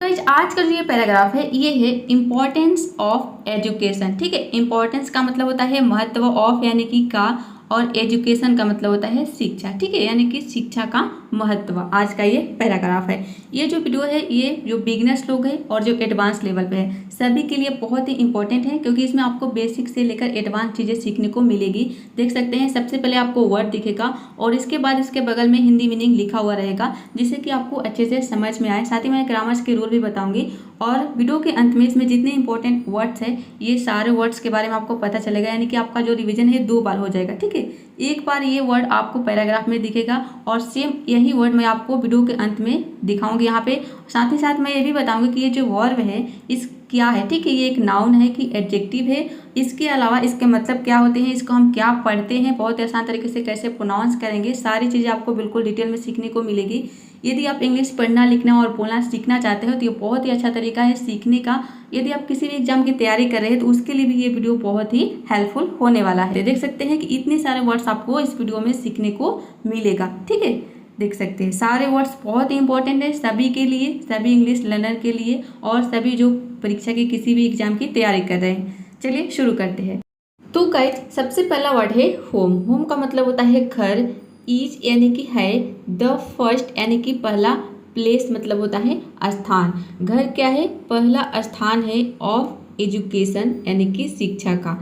तो आज का जो ये पैराग्राफ है ये है इम्पोर्टेंस ऑफ एजुकेशन। ठीक है, इम्पोर्टेंस का मतलब होता है महत्व, ऑफ यानी कि का, और एजुकेशन का मतलब होता है शिक्षा। ठीक है, यानी कि शिक्षा का महत्व आज का ये पैराग्राफ है। ये जो वीडियो है ये जो बिगिनर्स लोग हैं और जो एडवांस लेवल पे है सभी के लिए बहुत ही इंपॉर्टेंट है, क्योंकि इसमें आपको बेसिक से लेकर एडवांस चीज़ें सीखने को मिलेगी। देख सकते हैं सबसे पहले आपको वर्ड दिखेगा और इसके बाद इसके बगल में हिंदी मीनिंग लिखा हुआ रहेगा, जिससे कि आपको अच्छे से समझ में आए। साथ ही मैं ग्रामर्स के रूल भी बताऊंगी और वीडियो के अंत में इसमें जितने इंपॉर्टेंट वर्ड्स है ये सारे वर्ड्स के बारे में आपको पता चलेगा, यानी कि आपका जो रिवीजन है 2 बार हो जाएगा। ठीक है, एक बार ये वर्ड आपको पैराग्राफ में दिखेगा और सेम यही वर्ड मैं आपको वीडियो के अंत में दिखाऊंगी यहाँ पे। साथ ही साथ मैं ये भी बताऊंगी कि ये जो वर्ब है इस क्या है। ठीक है, ये एक नाउन है कि एडजेक्टिव है, इसके अलावा इसके मतलब क्या होते हैं, इसको हम क्या पढ़ते हैं, बहुत आसान तरीके से कैसे प्रोनाउंस करेंगे, सारी चीज़ें आपको बिल्कुल डिटेल में सीखने को मिलेगी। यदि आप इंग्लिश पढ़ना लिखना और बोलना सीखना चाहते हो तो ये बहुत ही अच्छा तरीका है सीखने का। यदि आप किसी भी एग्जाम की तैयारी कर रहे हैं तो उसके लिए भी ये वीडियो बहुत ही हेल्पफुल होने वाला है। देख सकते हैं कि इतने सारे वर्ड्स आपको इस वीडियो में सीखने को मिलेगा। ठीक है, देख सकते हैं सारे वर्ड्स बहुत ही इंपॉर्टेंट है सभी के लिए, सभी इंग्लिश लर्नर के लिए और सभी जो परीक्षा के किसी भी एग्जाम की तैयारी कर रहे हैं। चलिए शुरू करते हैं। तो गाइस सबसे पहला वर्ड है होम। होम का मतलब होता है घर, इज यानी कि है, द फर्स्ट यानी कि पहला, प्लेस मतलब होता है स्थान। घर क्या है, पहला स्थान है ऑफ एजुकेशन यानी कि शिक्षा का।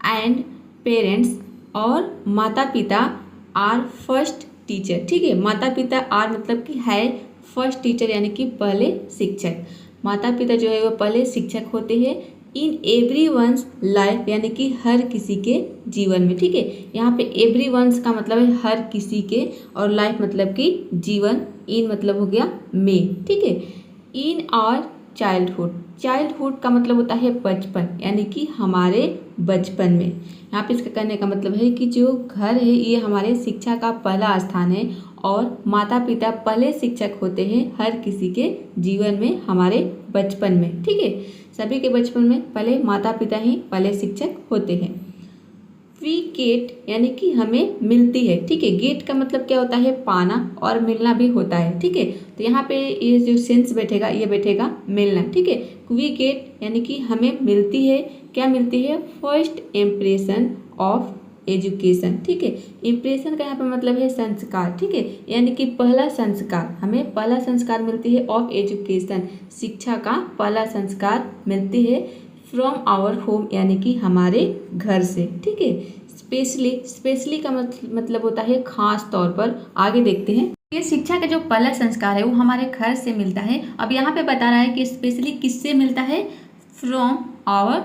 एंड पेरेंट्स और माता पिता आर फर्स्ट टीचर। ठीक है, माता पिता आर मतलब कि है, फर्स्ट टीचर यानी कि पहले शिक्षक। माता पिता जो है वो पहले शिक्षक होते हैं इन एवरी वंस लाइफ यानी कि हर किसी के जीवन में। ठीक है, यहाँ पे एवरी वंस का मतलब है हर किसी के और लाइफ मतलब कि जीवन, इन मतलब हो गया में। ठीक है, इन आवर चाइल्डहुड, चाइल्डहुड का मतलब होता है बचपन यानी कि हमारे बचपन में। यहाँ पे इसका कहने का मतलब है कि जो घर है ये हमारे शिक्षा का पहला स्थान है और माता पिता पहले शिक्षक होते हैं हर किसी के जीवन में, हमारे बचपन में। ठीक है, सभी के बचपन में पहले माता पिता ही पहले शिक्षक होते हैं। वी गेट यानी कि हमें मिलती है। ठीक है, गेट का मतलब क्या होता है, पाना और मिलना भी होता है। ठीक है, तो यहाँ पे ये जो सेंस बैठेगा ये बैठेगा मिलना। ठीक है, वी गेट यानी कि हमें मिलती है, क्या मिलती है, फर्स्ट इम्प्रेशन ऑफ एजुकेशन। ठीक है, इम्प्रेशन का यहाँ पे मतलब है संस्कार। ठीक है, यानी कि पहला संस्कार, हमें पहला संस्कार मिलती है ऑफ एजुकेशन, शिक्षा का पहला संस्कार मिलती है फ्रॉम आवर होम यानी कि हमारे घर से। ठीक है, स्पेशली, स्पेशली का मतलब होता है खास तौर पर। आगे देखते हैं, ये शिक्षा का जो पहला संस्कार है वो हमारे घर से मिलता है। अब यहाँ पे बता रहा है कि स्पेशली किससे मिलता है, फ्रॉम आवर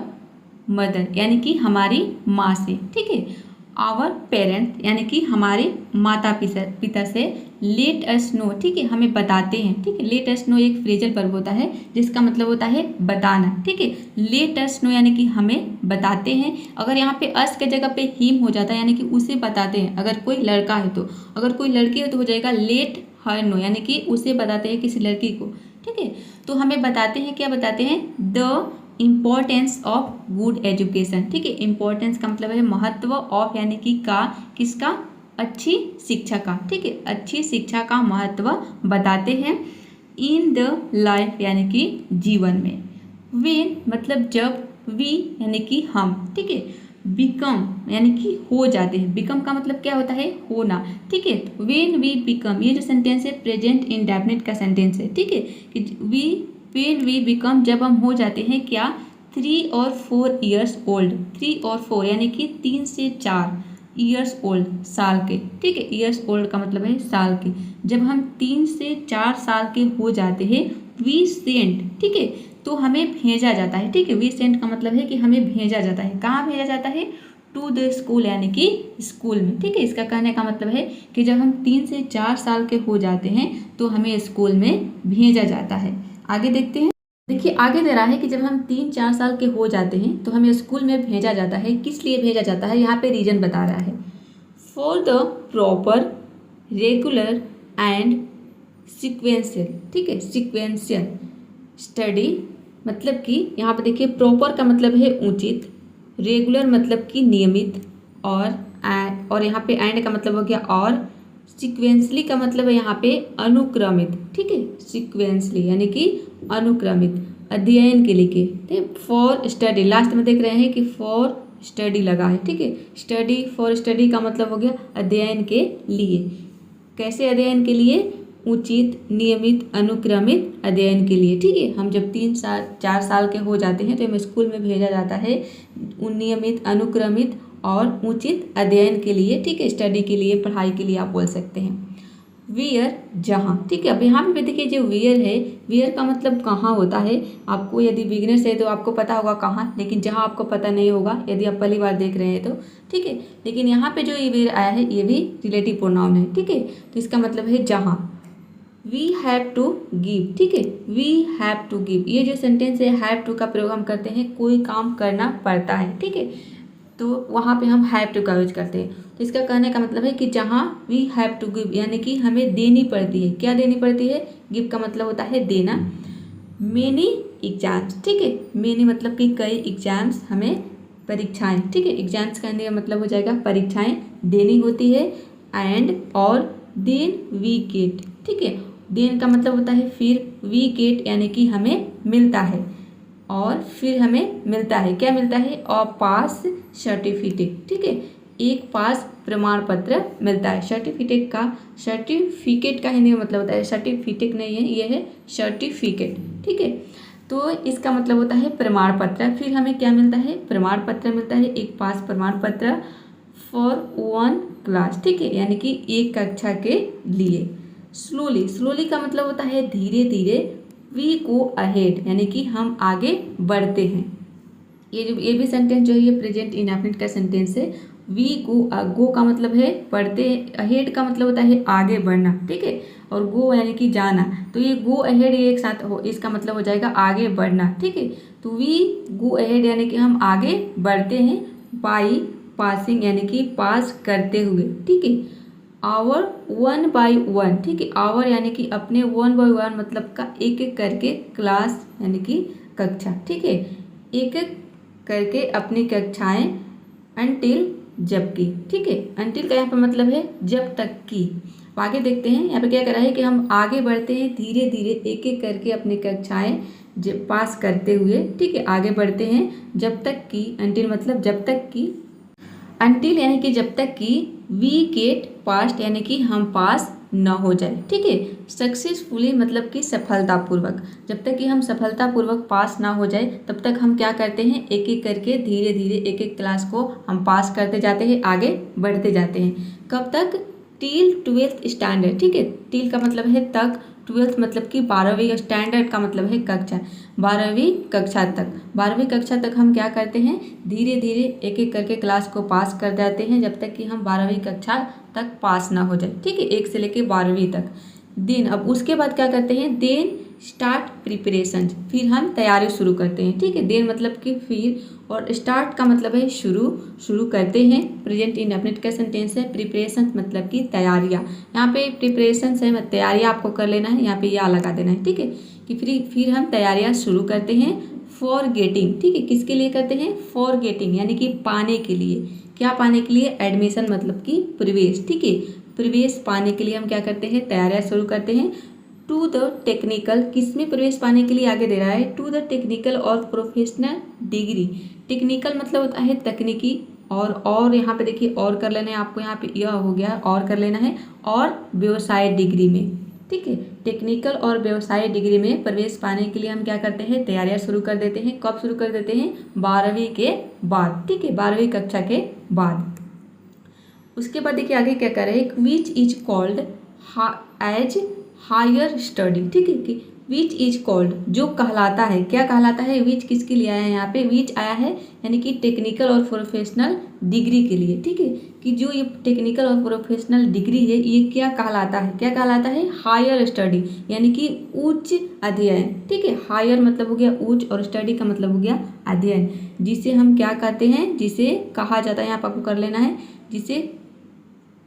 मदर यानी कि हमारी माँ से। ठीक है, आवर पेरेंट यानी कि हमारे माता पिता से। लेट अस नो, ठीक है, हमें बताते हैं। ठीक है, लेट अस नो एक फ्रेजल वर्ब होता है जिसका मतलब होता है बताना। ठीक है, लेट अस नो यानी कि हमें बताते हैं। अगर यहाँ पे अस के जगह पे हिम हो जाता है यानी कि उसे बताते हैं, अगर कोई लड़का है तो, अगर कोई लड़की है तो हो जाएगा लेट हर नो यानी कि उसे बताते हैं किसी लड़की को। ठीक है, तो हमें बताते हैं, क्या बताते हैं, the importance of good education. ठीक है, इम्पोर्टेंस का मतलब है महत्व, ऑफ यानी कि का, किसका, अच्छी शिक्षा का। ठीक है, अच्छी शिक्षा का महत्व बताते हैं इन द लाइफ यानी कि जीवन में। व्हेन मतलब जब, वी यानी कि हम। ठीक है, बिकम यानी कि हो जाते हैं, बिकम का मतलब क्या होता है, होना। ठीक है, व्हेन वी बिकम, ये जो सेंटेंस है प्रेजेंट इंडेफिनिट का सेंटेंस है। ठीक है, कि वी, व्हेन वी बिकम जब हम हो जाते हैं क्या, 3 और 4 ईयर्स ओल्ड। 3 और 4 यानी कि 3 से 4 ईयर्स ओल्ड, साल के। ठीक है, ईयर्स ओल्ड का मतलब है साल के। जब हम 3 से 4 साल के हो जाते हैं वी सेंट, ठीक है, तो हमें भेजा जाता है। ठीक है, वी सेंट का मतलब है कि हमें भेजा जाता है। कहाँ भेजा जाता है, टू द स्कूल यानी कि स्कूल में। ठीक है, इसका कहने का मतलब है कि जब हम 3 से 4 साल के हो जाते हैं तो हमें स्कूल में भेजा जाता है। आगे देखते हैं, देखिए आगे दे रहा है कि जब हम 3-4 साल के हो जाते हैं तो हमें स्कूल में भेजा जाता है। किस लिए भेजा जाता है, यहाँ पे रीजन बता रहा है, for the proper, regular and sequential. ठीक है, सिक्वेंशियल स्टडी मतलब कि यहाँ पे देखिए प्रॉपर का मतलब है उचित, रेगुलर मतलब कि नियमित, और यहाँ पे एंड का मतलब हो गया और, सिक्वेंसली का मतलब है यहाँ पे अनुक्रमित, ठीक है, सिक्वेंसली यानी कि अनुक्रमित अध्ययन के लिए, ठीक है। फॉर स्टडी, लास्ट में देख रहे हैं कि फॉर स्टडी लगा है, ठीक है। स्टडी, फॉर स्टडी का मतलब हो गया अध्ययन के लिए। कैसे अध्ययन के लिए? उचित, नियमित, अनुक्रमित अध्ययन के लिए, ठीक है। हम जब 3-4 साल के हो जाते हैं तो हमें स्कूल में भेजा जाता है नियमित, अनुक्रमित और उचित अध्ययन के लिए, ठीक है, स्टडी के लिए, पढ़ाई के लिए आप बोल सकते हैं। वियर, जहाँ, ठीक है। अब यहाँ पे देखिए जो वियर है, वियर का मतलब कहाँ होता है। आपको यदि बिगनर्स है तो आपको पता होगा कहाँ, लेकिन जहाँ आपको पता नहीं होगा यदि आप पहली बार देख रहे हैं तो, ठीक है। लेकिन यहाँ पे जो ये वियर आया है ये भी रिलेटिव प्रोनाउन है, ठीक है। तो इसका मतलब है जहाँ। वी हैव टू गिव, ठीक है, वी हैव टू गिव, ये जो सेंटेंस है हैव टू का प्रयोग हम करते हैं कोई काम करना पड़ता है, ठीक है, तो वहाँ पे हम हैव टू का यूज करते हैं। तो इसका कहने का मतलब है कि जहाँ वी हैव टू गिव यानी कि हमें देनी पड़ती है। क्या देनी पड़ती है? गिव का मतलब होता है देना। मेनी एग्जाम्स, ठीक है, मेनी मतलब कि कई, एग्जाम्स हमें परीक्षाएं, ठीक है, एग्जाम्स कहने का मतलब हो जाएगा परीक्षाएं देनी होती है। एंड और देन वी गेट, ठीक है, देन का मतलब होता है फिर, वी गेट यानी कि हमें मिलता है, और फिर हमें मिलता है, क्या मिलता है? अ पास सर्टिफिकेट, ठीक है, एक पास प्रमाण पत्र मिलता है। सर्टिफिकेट का हिंदी में मतलब होता है, सर्टिफिकेट नहीं है, ये है सर्टिफिकेट, ठीक है। तो इसका मतलब होता है प्रमाण पत्र। फिर हमें क्या मिलता है? प्रमाण पत्र मिलता है, एक पास प्रमाण पत्र फॉर 1 क्लास, ठीक है, यानी कि एक कक्षा के लिए। स्लोली, स्लोली का मतलब होता है धीरे धीरे। वी गो अहेड यानी कि हम आगे बढ़ते हैं। ये भी सेंटेंस जो है ये प्रेजेंट इंडेफिनिट का सेंटेंस है। वी गो का मतलब है बढ़ते, अहेड का मतलब होता है आगे बढ़ना, ठीक है, और गो यानी कि जाना, तो ये गो अहेड ये एक साथ हो, इसका मतलब हो जाएगा आगे बढ़ना, ठीक है। तो वी गो अहेड यानी कि हम आगे बढ़ते हैं। बाई पासिंग यानी कि पास करते हुए, ठीक है। आवर 1 by 1, ठीक है, आवर यानी कि अपने, 1 by 1 मतलब का एक एक करके, क्लास यानी कि कक्षा, ठीक है, एक एक करके अपनी कक्षाएं। अनटिल जबकि, ठीक है, अनटिल का यहाँ पर मतलब है जब तक कि। आगे देखते हैं यहाँ पे क्या कर रहा है कि हम आगे बढ़ते हैं धीरे धीरे एक एक करके अपनी कक्षाएं पास करते हुए, ठीक है, आगे बढ़ते हैं जब तक कि। अनटिल मतलब जब तक कि, अनटिल यानी कि जब तक कि वी गेट पास्ट यानी कि हम पास न हो जाए, ठीक है। सक्सेसफुली मतलब कि सफलतापूर्वक, जब तक कि हम सफलतापूर्वक पास ना हो जाए तब तक हम क्या करते हैं, एक एक करके धीरे धीरे एक एक क्लास को हम पास करते जाते हैं, आगे बढ़ते जाते हैं। कब तक? टिल 12th स्टैंडर्ड, ठीक है, टिल का मतलब है तक, 12th मतलब कि 12वीं, स्टैंडर्ड का मतलब है कक्षा, 12वीं कक्षा तक। 12वीं कक्षा तक हम क्या करते हैं, धीरे धीरे एक एक करके क्लास को पास कर जाते हैं जब तक कि हम 12वीं कक्षा तक पास ना हो जाए, ठीक है, 1 से लेके 12वीं तक। देन अब उसके बाद क्या करते हैं, देन स्टार्ट प्रिपरेशन, फिर हम तैयारी शुरू करते हैं, ठीक है। देन मतलब कि फिर, और स्टार्ट का मतलब है शुरू करते हैं। प्रेजेंट इंडेफिनिट का सेंटेंस है। प्रिपरेशन मतलब कि तैयारियाँ, यहाँ पे प्रिपरेशन है तैयारियाँ आपको कर लेना है, यहाँ पे या लगा देना है, ठीक है, कि फिर हम तैयारियाँ शुरू करते हैं। फॉर गेटिंग, ठीक है, किसके लिए करते हैं? फॉर गेटिंग यानी कि पाने के लिए। क्या पाने के लिए? एडमिशन मतलब कि प्रवेश, ठीक है, प्रवेश पाने के लिए हम क्या करते हैं, तैयारियां शुरू करते हैं। टू द टेक्निकल, किसमें प्रवेश पाने के लिए आगे दे रहा है? टू द टेक्निकल और प्रोफेशनल डिग्री। टेक्निकल मतलब होता है तकनीकी, और यहाँ पे देखिए और कर लेना है आपको, यहाँ पे यह हो गया और कर लेना है, और व्यवसाय डिग्री में, ठीक है, टेक्निकल और व्यवसाय डिग्री में प्रवेश पाने के लिए हम क्या करते हैं, तैयारियां शुरू कर देते हैं। कब शुरू कर देते हैं? 12वीं के बाद, ठीक है, 12वीं कक्षा के बाद। उसके बाद देखिए आगे क्या कर रहे हैं, which is called as higher study, ठीक है, कि विच इज कॉल्ड जो कहलाता है, क्या कहलाता है? विच किसके लिए आया है यहाँ पे? विच आया है यानी कि टेक्निकल और प्रोफेशनल डिग्री के लिए, ठीक है, कि जो ये टेक्निकल और प्रोफेशनल डिग्री है ये क्या कहलाता है? क्या कहलाता है? हायर स्टडी यानी कि उच्च अध्ययन, ठीक है, हायर मतलब हो गया उच्च और स्टडी का मतलब हो गया अध्ययन, जिसे हम क्या कहते हैं, जिसे कहा जाता है, यहाँ पर आपको कर लेना है, जिसे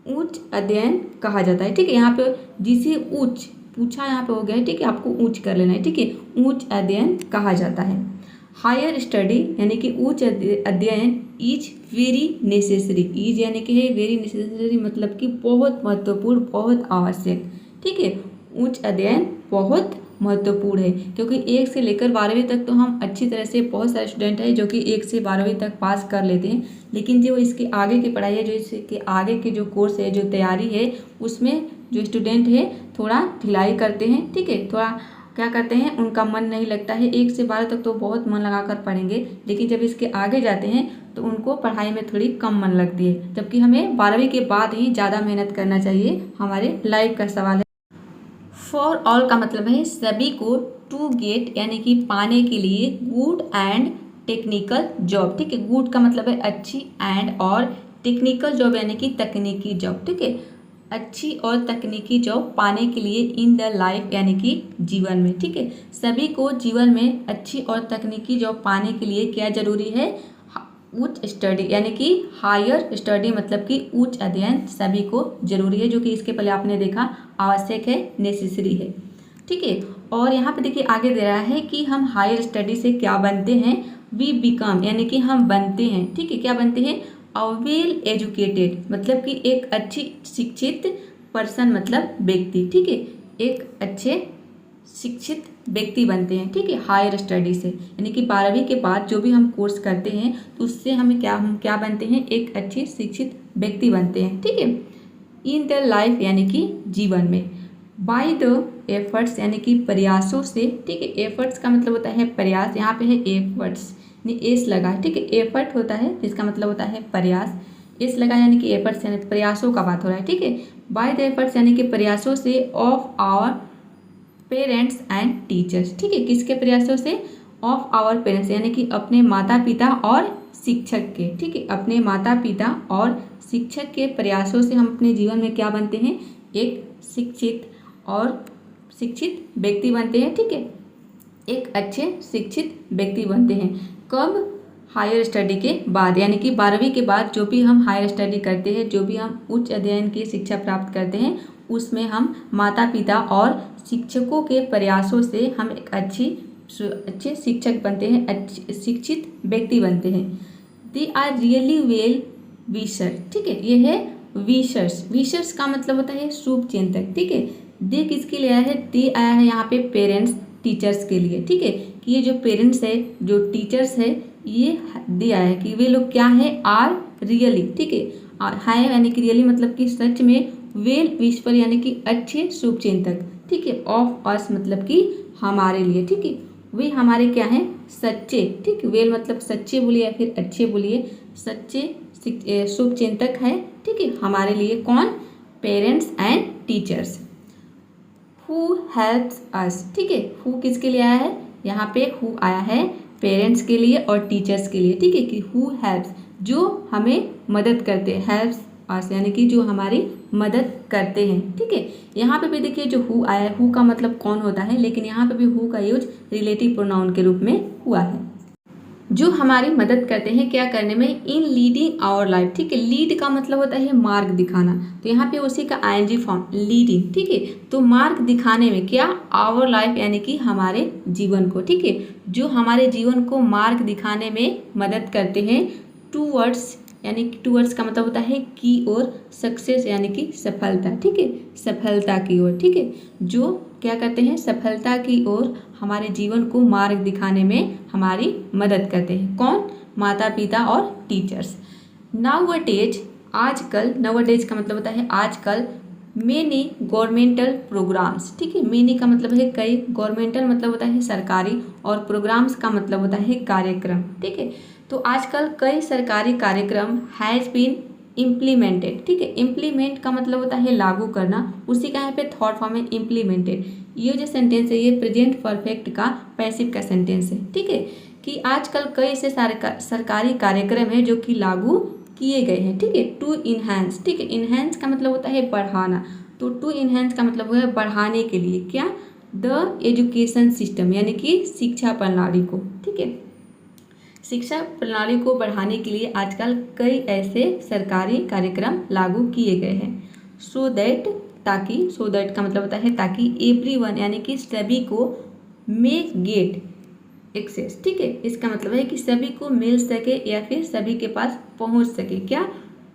उच्च अध्ययन कहा जाता है, ठीक है। यहाँ पे जिसे उच्च पूछा यहाँ पे हो गया है, ठीक है, आपको उच्च कर लेना है, ठीक है, उच्च अध्ययन कहा जाता है। हायर स्टडी यानी कि उच्च अध्ययन इज वेरी नेसेसरी। इज यानी कि है वेरी नेसेसरी, मतलब कि बहुत महत्वपूर्ण, बहुत आवश्यक। ठीक है, उच्च अध्ययन बहुत महत्वपूर्ण है, क्योंकि 1 से लेकर 12वीं तक तो हम अच्छी तरह से, बहुत सारे स्टूडेंट हैं जो कि 1 से 12वीं तक पास कर लेते हैं, लेकिन जो इसके आगे की पढ़ाई है, जो इसके आगे के जो कोर्स है, जो तैयारी है, उसमें जो स्टूडेंट है थोड़ा ढिलाई करते हैं। ठीक है, थोड़ा क्या करते हैं, उनका मन नहीं लगता है। 1 से 12 तक तो बहुत मन लगाकर पढ़ेंगे, लेकिन जब इसके आगे जाते हैं तो उनको पढ़ाई में थोड़ी कम मन लगती है, जबकि हमें 12वीं के बाद ही ज़्यादा मेहनत करना चाहिए। हमारे लाइफ का सवाल है। फॉर ऑल का मतलब है सभी को, टू गेट यानी कि पाने के लिए, गुड एंड टेक्निकल जॉब। ठीक है, गुड का मतलब है अच्छी, एंड और टेक्निकल जॉब यानी कि तकनीकी जॉब। ठीक है, अच्छी और तकनीकी जॉब पाने के लिए इन द लाइफ यानी कि जीवन में। ठीक है, सभी को जीवन में अच्छी और तकनीकी जॉब पाने के लिए क्या जरूरी है, उच्च स्टडी यानी कि हायर स्टडी, मतलब कि उच्च अध्ययन सभी को जरूरी है, जो कि इसके पहले आपने देखा आवश्यक है, नेसेसरी है। ठीक है, और यहाँ पे देखिए आगे दे रहा है कि हम हायर स्टडी से क्या बनते हैं, वी बिकम यानी कि हम बनते हैं। ठीक है, क्या बनते हैं, अ वेल एजुकेटेड, मतलब कि एक अच्छी शिक्षित पर्सन, मतलब व्यक्ति। ठीक है, एक अच्छे शिक्षित व्यक्ति बनते हैं। ठीक है, हायर स्टडी से यानी कि 12वीं के बाद जो भी हम कोर्स करते हैं तो उससे हम क्या बनते हैं, एक अच्छे शिक्षित व्यक्ति बनते हैं। ठीक है, इन द लाइफ यानी कि जीवन में, बाय द एफर्ट्स यानी कि प्रयासों से। ठीक है, एफर्ट्स का मतलब होता है प्रयास, यहाँ पे है एफर्ट्स, यानी एस लगा है। ठीक है, एफर्ट होता है जिसका मतलब होता है प्रयास, एस लगा यानी कि एफर्ट्स यानी प्रयासों का बात हो रहा है। ठीक है, बाय द एफर्ट्स यानी कि प्रयासों से, of our parents and teachers. ठीक है, किसके प्रयासों से, ऑफ आवर पेरेंट्स यानी कि अपने माता पिता और शिक्षक के। ठीक है, अपने माता पिता और शिक्षक के प्रयासों से हम अपने जीवन में क्या बनते हैं, एक शिक्षित व्यक्ति बनते हैं। ठीक है, एक अच्छे शिक्षित व्यक्ति बनते हैं। कब, हायर स्टडी के बाद, यानी कि 12वीं के बाद जो भी हम हायर स्टडी करते हैं, जो भी हम उच्च अध्ययन की शिक्षा प्राप्त करते हैं, उसमें हम माता पिता और शिक्षकों के प्रयासों से हम एक अच्छे शिक्षक बनते हैं, अच्छे शिक्षित व्यक्ति बनते हैं। They are really well wisher. ठीक है, ये है विशर्स। विशर्स का मतलब होता है शुभ चिंतक। ठीक है, दे किसके लिए आया है, दे आया है यहाँ पे पेरेंट्स टीचर्स के लिए। ठीक है, कि ये जो पेरेंट्स है, जो टीचर्स है, ये दे आया है कि वे लोग क्या है, आर रियली। ठीक है यानी कि रियली मतलब कि सच में, वेल विशर यानी कि अच्छे शुभचिंतक। ठीक है, ऑफ अस मतलब कि हमारे लिए। ठीक है, वे हमारे क्या हैं, सच्चे। ठीक है, वेल मतलब सच्चे बोलिए या फिर अच्छे बोलिए, सच्चे शुभचिंतक है। ठीक है, हमारे लिए कौन, parents and teachers. Who helps us. ठीक है, हु किसके लिए आया है, यहाँ पे हु आया है पेरेंट्स के लिए और टीचर्स के लिए। ठीक है, कि हु हेल्प्स, जो हमें मदद करते हैं, हेल्प्स अस यानी कि जो हमारी मदद करते हैं। ठीक है, यहाँ पे भी देखिए जो हु आया है, हु का मतलब कौन होता है, लेकिन यहाँ पे भी हु का यूज रिलेटिव प्रोनाउन के रूप में हुआ है, जो हमारी मदद करते हैं क्या करने में, इन लीडिंग आवर लाइफ। ठीक है, लीड का मतलब होता है मार्ग दिखाना, तो यहाँ पे उसी का आईएनजी फॉर्म लीडिंग। ठीक है, तो मार्ग दिखाने में क्या, आवर लाइफ यानी कि हमारे जीवन को। ठीक है, जो हमारे जीवन को मार्ग दिखाने में मदद करते हैं, टूवर्ड्स यानी कि टूवर्ड्स का मतलब होता है की ओर, सक्सेस यानी कि सफलता। ठीक है, सफलता की ओर। ठीक है, जो क्या करते हैं, सफलता की ओर हमारे जीवन को मार्ग दिखाने में हमारी मदद करते हैं। कौन, माता पिता और टीचर्स। नाउअडेज आजकल, नाउअडेज का मतलब होता है आजकल, मेनी गवर्नमेंटल प्रोग्राम्स। ठीक है, मेनी का मतलब है कई, गवर्नमेंटल मतलब होता है सरकारी, और प्रोग्राम्स का मतलब होता है कार्यक्रम। ठीक है, तो आजकल कई सरकारी कार्यक्रम हैज़ बीन इम्प्लीमेंटेड। ठीक है, इम्प्लीमेंट का मतलब होता है लागू करना, उसी का यहाँ पे थॉट फॉर्म है इम्प्लीमेंटेड। ये जो सेंटेंस है ये प्रेजेंट परफेक्ट का पैसिव का सेंटेंस है। ठीक है, कि आजकल कई ऐसे सरकारी कार्यक्रम है जो कि लागू किए गए हैं। ठीक है, टू इनहेंस। ठीक है, इनहेंस का मतलब होता है बढ़ाना, तो टू इनहेंस का मतलब है बढ़ाने के लिए क्या, द एजुकेशन सिस्टम यानी कि शिक्षा प्रणाली को। ठीक है, शिक्षा प्रणाली को बढ़ाने के लिए आजकल कई ऐसे सरकारी कार्यक्रम लागू किए गए हैं। सो दैट, ताकि, सो दैट का मतलब होता है ताकि, एवरीवन यानी कि सभी को, मे गेट एक्सेस, ठीक है। इसका मतलब है कि सभी को मिल सके या फिर सभी के पास पहुंच सके, क्या,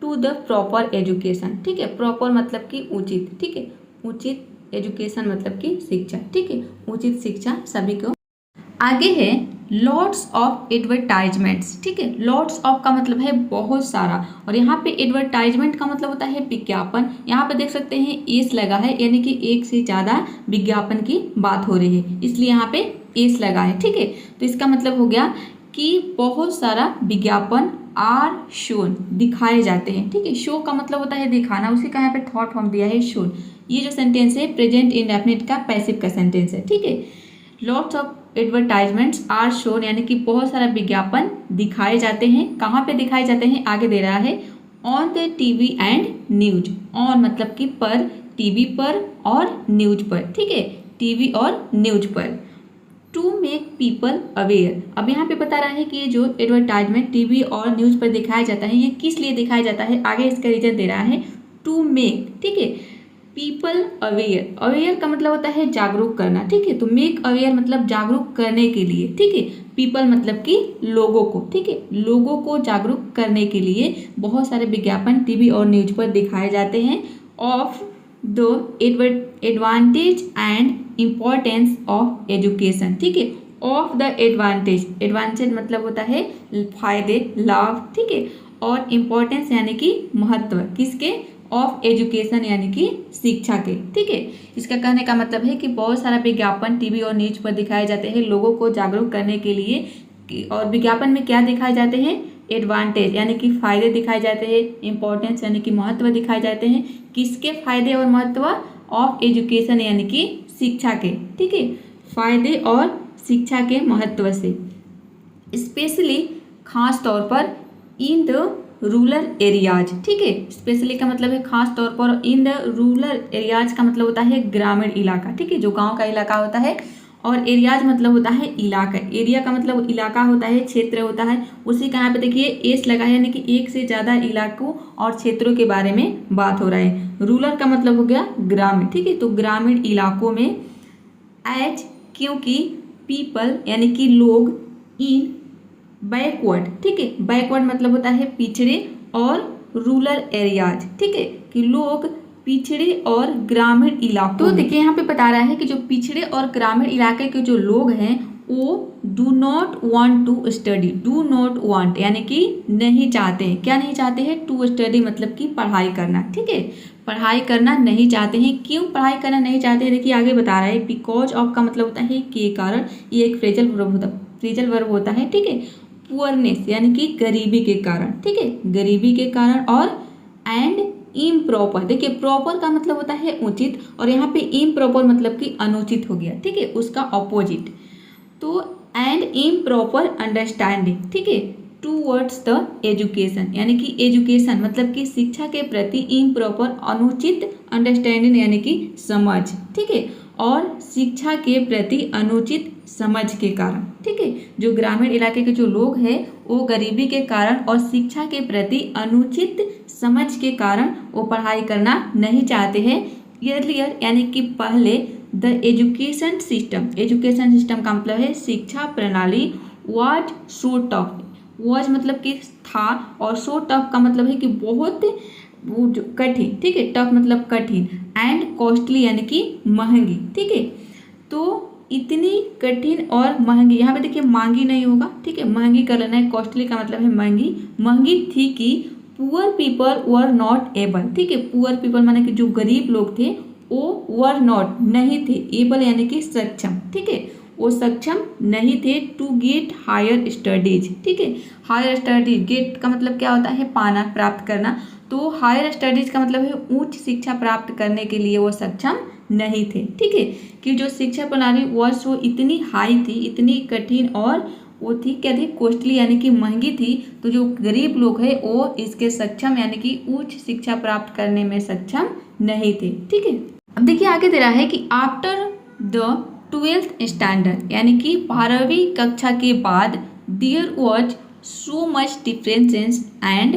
टू द प्रॉपर एजुकेशन, ठीक है। प्रॉपर मतलब कि उचित, ठीक है, उचित, एजुकेशन मतलब कि शिक्षा, ठीक है, उचित शिक्षा सभी को। आगे है लॉट्स ऑफ एडवर्टाइजमेंट्स, ठीक है। लॉट्स ऑफ का मतलब है बहुत सारा, और यहाँ पे एडवर्टाइजमेंट का मतलब होता है विज्ञापन। यहाँ पे देख सकते हैं एस लगा है, यानी कि एक से ज़्यादा विज्ञापन की बात हो रही है, इसलिए यहाँ पे एस लगा है, ठीक है। तो इसका मतलब हो गया कि बहुत सारा विज्ञापन आर शोन, दिखाए जाते हैं, ठीक है। शो का मतलब होता है दिखाना, उसी का यहाँ पे थॉट फॉर्म दिया है शोन। ये जो सेंटेंस है प्रेजेंट इंडेफिनिट का पैसिव का सेंटेंस है, ठीक है। Lots of advertisements are shown, यानी कि बहुत सारा विज्ञापन दिखाए जाते हैं। कहाँ पे दिखाए जाते हैं, आगे दे रहा है on the TV and news. On मतलब कि पर, टीवी पर और न्यूज पर, ठीक है, टीवी और न्यूज पर। टू मेक पीपल अवेयर, अब यहाँ पे बता रहा है कि ये जो एडवर्टाइजमेंट टीवी और न्यूज पर दिखाया जाता है, ये किस लिए दिखाया जाता है, आगे इसका रीजन दे रहा है, टू मेक, ठीक है, पीपल अवेयर। अवेयर का मतलब होता है जागरूक करना, ठीक है। तो मेक अवेयर मतलब जागरूक करने के लिए, ठीक है। पीपल मतलब कि लोगों को, ठीक है, लोगों को जागरूक करने के लिए बहुत सारे विज्ञापन टीवी और न्यूज पर दिखाए जाते हैं। Of the advantage and importance of education, ठीक है। ऑफ द एडवांटेज, एडवांटेज मतलब होता है फायदे, लाभ, ठीक है। और इम्पोर्टेंस यानी कि महत्व, किसके, ऑफ एजुकेशन यानी कि शिक्षा के, ठीक है। इसका कहने का मतलब है कि बहुत सारा विज्ञापन टीवी और न्यूज पर दिखाए जाते हैं लोगों को जागरूक करने के लिए। और विज्ञापन में क्या दिखाए जाते हैं, एडवांटेज यानी कि फायदे दिखाए जाते हैं, इंपॉर्टेंस यानी कि महत्व दिखाए जाते हैं। किसके फायदे और महत्व, ऑफ एजुकेशन यानी कि शिक्षा के, ठीक है, फायदे और शिक्षा के महत्व से। स्पेशली खास तौर पर इन द रूरल एरियाज, ठीक है। स्पेशली का मतलब है खास तौर पर, इन द रूरल एरियाज का मतलब होता है ग्रामीण इलाका, ठीक है, जो गांव का इलाका होता है। और एरियाज मतलब होता है इलाका, एरिया का मतलब इलाका होता है, क्षेत्र होता है। उसी का यहाँ पे देखिए एस लगा है, यानी कि एक से ज़्यादा इलाकों और क्षेत्रों के बारे में बात हो रहा है। रूरल का मतलब हो गया ग्रामीण, ठीक है। तो ग्रामीण इलाकों में एज, क्योंकि पीपल यानी कि लोग, इन बैकवर्ड, ठीक है, बैकवर्ड मतलब होता है पिछड़े, और रूरल एरियाज, ठीक है, कि लोग पिछड़े और ग्रामीण इलाकों। तो देखिए यहाँ पे बता रहा है कि जो पिछड़े और ग्रामीण इलाके के जो लोग हैं वो do not want to study, do not want यानी कि नहीं चाहते हैं, क्या नहीं चाहते हैं, टू स्टडी मतलब कि पढ़ाई करना, ठीक है, पढ़ाई करना नहीं चाहते हैं। क्यों पढ़ाई करना नहीं चाहते हैं, देखिए आगे बता रहा है, बिकॉज ऑफ का मतलब होता है के कारण, ये एक फ्रेजल वर्ब होता है, ठीक है। पुअरनेस यानी कि गरीबी के कारण, ठीक है, गरीबी के कारण। और एंड इम्प्रॉपर, देखिए प्रॉपर का मतलब होता है उचित, और यहाँ पे इम्प्रॉपर मतलब कि अनुचित हो गया, ठीक है, उसका ऑपोजिट। तो एंड इम्प्रॉपर अंडरस्टैंडिंग, ठीक है, टूवर्ड्स द एजुकेशन यानी कि एजुकेशन मतलब कि शिक्षा के प्रति इम्प्रॉपर अनुचित, अंडरस्टैंडिंग यानी कि समझ, ठीक है, और शिक्षा के प्रति अनुचित समझ के कारण, ठीक है। जो ग्रामीण इलाके के जो लोग हैं वो गरीबी के कारण और शिक्षा के प्रति अनुचित समझ के कारण वो पढ़ाई करना नहीं चाहते हैं। ईयरलियर यानी कि पहले, द एजुकेशन सिस्टम का मतलब है शिक्षा प्रणाली, वाज सो टफ, वाज मतलब कि था, और सो टफ का मतलब है कि बहुत वो जो कठिन, ठीक है, टफ मतलब कठिन, एंड कॉस्टली यानी कि महंगी, ठीक है। तो इतनी कठिन और महंगी, यहाँ पे देखिए मांगी नहीं होगा, ठीक है, महंगी कर लेना है, कॉस्टली का मतलब है महंगी, महंगी थी कि poor people were not able, ठीक है, पुअर पीपल माने कि जो गरीब लोग थे वो वर नॉट नहीं थे, एबल यानी कि सक्षम, ठीक है, वो सक्षम नहीं थे, टू गेट हायर स्टडीज, ठीक है। हायर स्टडीज, गेट का मतलब क्या होता है, पाना, प्राप्त करना। तो हायर स्टडीज का मतलब है उच्च शिक्षा प्राप्त करने के लिए वो सक्षम नहीं थे, ठीक है। कि जो शिक्षा प्रणाली वॉज वो इतनी हाई थी, इतनी कठिन, और वो थी क्या थी, कॉस्टली यानी कि महंगी थी। तो जो गरीब लोग हैं वो इसके सक्षम यानी कि उच्च शिक्षा प्राप्त करने में सक्षम नहीं थे, ठीक है। अब देखिए आगे दे रहा है कि आफ्टर द 12th स्टैंडर्ड यानी कि 12वीं कक्षा के बाद, there was so much differences and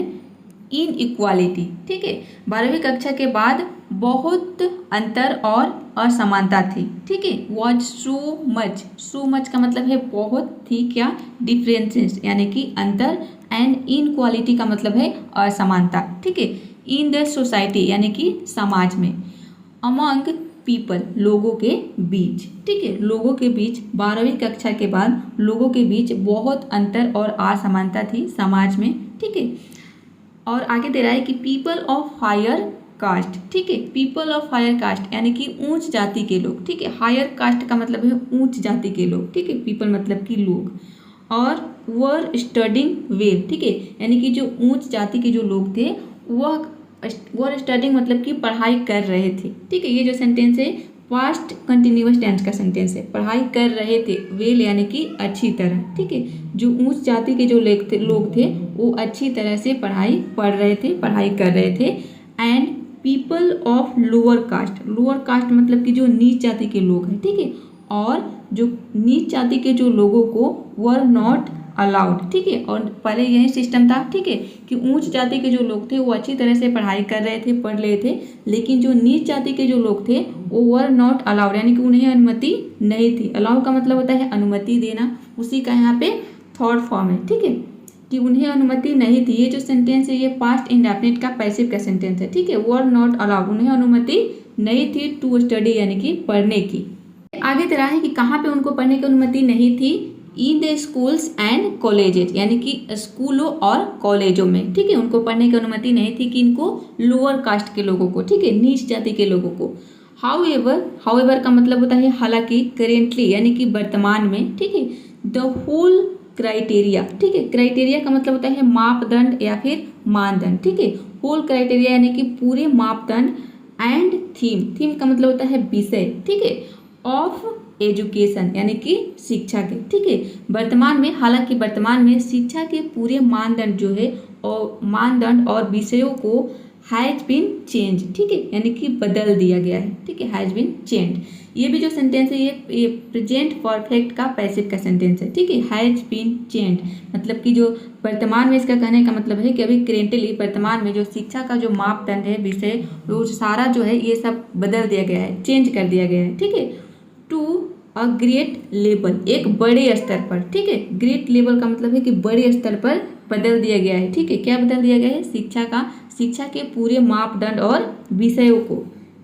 inequality, ठीक है। 12वीं कक्षा के बाद बहुत अंतर और असमानता थी, ठीक है। वॉज सो मच का मतलब है बहुत, थी क्या, डिफरेंसेस यानी कि अंतर, एंड इनक्वालिटी का मतलब है असमानता, ठीक है। इन द सोसाइटी यानी कि समाज में, अमंग पीपल लोगों के बीच, ठीक है। लोगों के बीच 12वीं कक्षा के बाद लोगों के बीच बहुत अंतर और असमानता थी समाज में, ठीक है। और आगे दे रहा है कि पीपल ऑफ हायर कास्ट, ठीक है। पीपल ऑफ हायर कास्ट यानी कि ऊंच जाति के लोग, ठीक है। हायर कास्ट का मतलब है ऊंच जाति के लोग, ठीक है। पीपल मतलब कि लोग, और वर स्टडिंग वेल, ठीक है। यानी कि जो ऊंच जाति के जो लोग थे वह वर स्टडिंग मतलब कि पढ़ाई कर रहे थे, ठीक है। ये जो सेंटेंस है पास्ट कंटिन्यूअस टेंस का सेंटेंस है, पढ़ाई कर रहे थे, वेल यानी कि अच्छी तरह, ठीक है। जो ऊंच जाति के जो लोग थे वो अच्छी तरह से पढ़ाई पढ़ रहे थे, पढ़ाई कर रहे थे। And people of lower caste मतलब कि जो नीच जाति के लोग हैं, ठीक है। और जो नीच जाति के जो लोगों को वर नॉट अलाउड, ठीक है। और पहले यही सिस्टम था, ठीक है, कि ऊंच जाति के जो लोग थे वो अच्छी तरह से पढ़ाई कर रहे थे, पढ़ रहे थे, लेकिन जो नीच जाति के जो लोग थे वो वर नॉट अलाउड यानी कि उन्हें अनुमति नहीं थी। अलाउ का मतलब होता है अनुमति देना, उसी का यहाँ पे थर्ड फॉर्म है, ठीक है, कि उन्हें अनुमति नहीं थी। ये जो सेंटेंस है ये पास्ट इंडेफिनिट का पैसिव का सेंटेंस है, ठीक है। वर नॉट अलाउड, उन्हें अनुमति नहीं थी टू स्टडी यानी कि पढ़ने की। आगे दे रहा है कि कहाँ पे उनको पढ़ने की अनुमति नहीं थी, in the schools and colleges यानी कि स्कूलों और कॉलेजों में, ठीक है। उनको पढ़ने की अनुमति नहीं थी कि इनको लोअर कास्ट के लोगों को, ठीक है, नीच जाति के लोगों को। हाउएवर का मतलब होता है हालांकि, करेंटली यानी कि वर्तमान में, ठीक है। द होल क्राइटेरिया, ठीक है। क्राइटेरिया का मतलब होता है मापदंड या फिर मानदंड, ठीक है। होल क्राइटेरिया यानी कि पूरे मापदंड, एंड थीम का मतलब होता है विषय, ठीक है, ऑफ एजुकेशन यानी कि शिक्षा के, ठीक है। वर्तमान में, हालांकि वर्तमान में शिक्षा के पूरे मानदंड जो है और मानदंड और विषयों को हैज बीन चेंज, ठीक है, यानी कि बदल दिया गया है, ठीक है, हैज बीन चेंज। ये भी जो सेंटेंस है ये प्रेजेंट परफेक्ट का पैसिव का सेंटेंस है, ठीक है। हैज बीन चेंज मतलब कि जो वर्तमान में, इसका कहने का मतलब है कि अभी करेंटली वर्तमान में जो शिक्षा का जो मापदंड है, विषय, वो सारा जो है ये सब बदल दिया गया है, चेंज कर दिया गया है, ठीक है। टू अ ग्रेट लेवल, एक बड़े स्तर पर, ठीक है। ग्रेट लेवल का मतलब है कि बड़े स्तर पर बदल दिया गया है, ठीक है। क्या बदल दिया गया है, शिक्षा के पूरे मापदंड और विषयों को,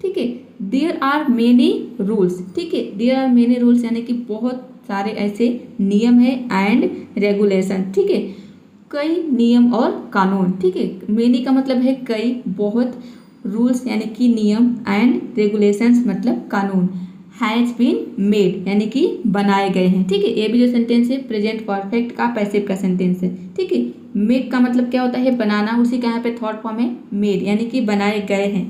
ठीक है। देयर आर मेनी रूल्स, ठीक है। देयर आर मेनी रूल्स यानी कि बहुत सारे ऐसे नियम है, एंड रेगुलेशन, ठीक है, कई नियम और कानून, ठीक है। मेनी का मतलब है कई, बहुत, रूल्स यानी कि नियम, एंड रेगुलेशंस मतलब कानून, हैज बीन मेड यानी कि बनाए गए हैं, ठीक है। ये भी जो सेंटेंस है प्रेजेंट परफेक्ट का पैसिव का सेंटेंस है, ठीक है। मेक का मतलब क्या होता है बनाना, उसी का यहाँ पे थर्ड फॉर्म है मेड यानी कि बनाए गए हैं।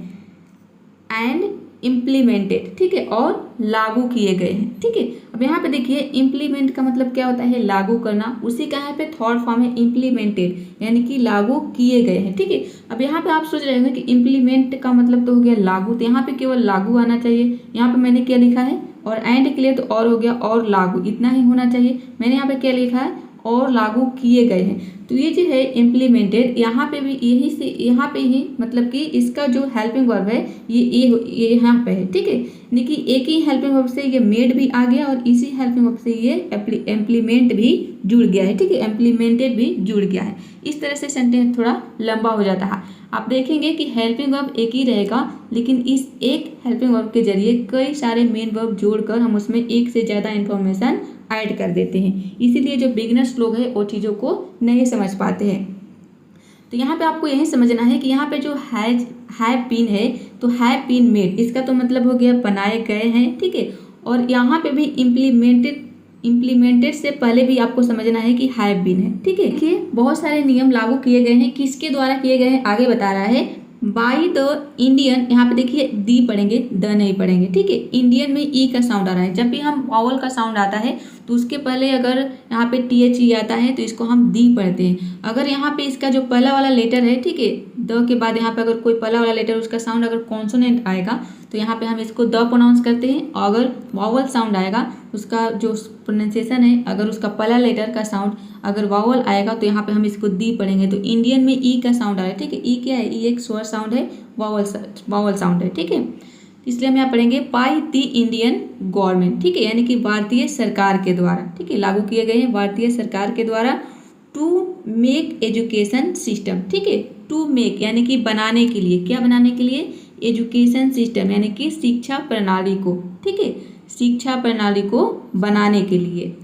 एंड इम्प्लीमेंटेड, ठीक है, और लागू किए गए हैं, ठीक है। अब यहाँ पे देखिए इम्प्लीमेंट का मतलब क्या होता है लागू करना, उसी का यहाँ पे थर्ड फॉर्म है इम्प्लीमेंटेड यानी कि लागू किए गए हैं, ठीक है। अब यहाँ पे आप सोच रहे होंगे कि इम्प्लीमेंट का मतलब तो हो गया लागू, तो यहाँ पे केवल लागू आना चाहिए। यहाँ पे मैंने क्या लिखा है, और एंड के लिए तो और हो गया, और लागू, इतना ही होना चाहिए। मैंने यहाँ पे क्या लिखा है, और लागू किए गए हैं। तो ये जो है इम्प्लीमेंटेड, यहाँ पे भी यही से यहाँ पे ही मतलब कि इसका जो हेल्पिंग वर्ब है ये यहाँ पे है, ठीक है। यानी कि एक ही हेल्पिंग वर्ब से ये मेड भी आ गया और इसी हेल्पिंग वर्ब से ये इम्प्लीमेंट भी जुड़ गया है, ठीक है, इम्प्लीमेंटेड भी जुड़ गया है। इस तरह से सेंटेंस थोड़ा लंबा हो जाता है। आप देखेंगे कि हेल्पिंग वर्ब एक ही रहेगा, लेकिन इस एक हेल्पिंग वर्ब के जरिए कई सारे मेन वर्ब जोड़कर हम उसमें एक से ज़्यादा इन्फॉर्मेशन ऐड कर देते हैं। इसीलिए जो बिगनर्स लोग हैं वो चीज़ों को नहीं समझ पाते हैं। तो यहाँ पे आपको यही समझना है कि यहाँ पे जो हैव बीन है तो हैव बीन मेड, इसका तो मतलब हो गया बनाए गए हैं, ठीक है। और यहाँ पे भी इम्प्लीमेंटेड से पहले भी आपको समझना है कि हैव बीन है, ठीक है। देखिए बहुत सारे नियम लागू किए गए हैं, किसके द्वारा किए गए हैं आगे बता रहा है, बाई द इंडियन, यहाँ पे देखिए दी पढ़ेंगे, द नहीं पढ़ेंगे, ठीक है। इंडियन में ई का साउंड आ रहा है, जब भी हम वावल का साउंड आता है तो उसके पहले अगर यहाँ पे टी एच ई आता है तो इसको हम दी पढ़ते हैं। अगर यहाँ पे इसका जो पहला वाला लेटर है, ठीक है, द के बाद यहाँ पे अगर कोई पहला वाला लेटर उसका साउंड अगर कॉन्सोनेंट आएगा तो यहाँ पे हम इसको द प्रोनाउंस करते हैं। अगर वावल साउंड आएगा उसका जो प्रोनाउंसिएशन है, अगर उसका पहला लेटर का साउंड अगर वावल आएगा तो यहाँ पे हम इसको दी पढ़ेंगे। तो इंडियन में ई का साउंड आ रहा है, ठीक है। ई क्या है? ई एक स्वर साउंड है, वावल साउंड है, ठीक है। इसलिए हम यहाँ पढ़ेंगे बाय द इंडियन गवर्नमेंट, ठीक है, यानी कि भारतीय सरकार के द्वारा, ठीक है, लागू किए गए हैं भारतीय सरकार के द्वारा। टू मेक एजुकेशन सिस्टम, ठीक है। टू मेक यानी कि बनाने के लिए, क्या बनाने के लिए? एजुकेशन सिस्टम यानी कि शिक्षा प्रणाली को, ठीक है, शिक्षा प्रणाली को बनाने के लिए।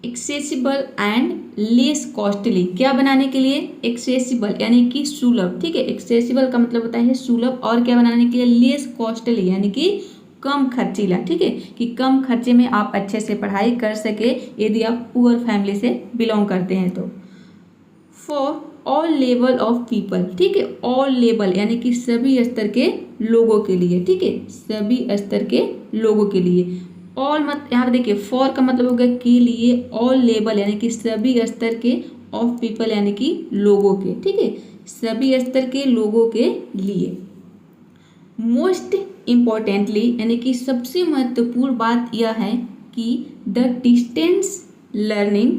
एक्सेसिबल एंड लेस कॉस्टली, क्या बनाने के लिए? एक्सेसिबल यानी कि सुलभ, ठीक है। एक्सेसिबल का मतलब होता है सुलभ, और क्या बनाने के लिए? लेस कॉस्टली यानी कि कम खर्चीला, ठीक है, कि कम खर्चे में आप अच्छे से पढ़ाई कर सके यदि आप पुअर फैमिली से बिलोंग करते हैं तो। For all level of people, ठीक है, ऑल लेवल यानी कि सभी स्तर के लोगों के लिए, ठीक है, सभी स्तर के लोगों के लिए। ऑल मत यहाँ पे देखिए, फॉर का मतलब हो गया के लिए, ऑल लेवल यानी कि सभी स्तर के, ऑफ पीपल यानी कि लोगों के, ठीक है, सभी स्तर के लोगों के लिए। मोस्ट इम्पॉर्टेंटली यानी कि सबसे महत्वपूर्ण बात यह है कि द डिस्टेंस लर्निंग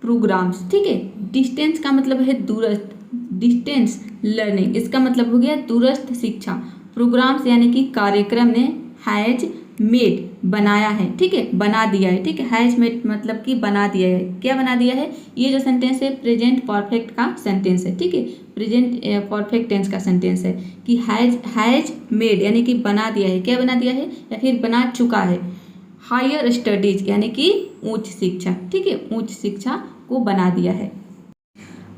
प्रोग्राम्स, ठीक है, डिस्टेंस का मतलब है दूरस्थ, डिस्टेंस लर्निंग इसका मतलब हो गया दूरस्थ शिक्षा। प्रोग्राम्स यानी कि कार्यक्रम ने हैज मेड बनाया है, ठीक है, बना दिया है, ठीक है। हैज मेड मतलब कि बना दिया है, क्या बना दिया है? ये जो सेंटेंस है प्रेजेंट परफेक्ट का सेंटेंस है, ठीक है, प्रेजेंट परफेक्ट टेंस का सेंटेंस है कि हैज मेड यानी कि बना दिया है, क्या बना दिया है? या फिर बना चुका है। हायर स्टडीज यानी कि उच्च शिक्षा, ठीक है, उच्च शिक्षा को बना दिया है।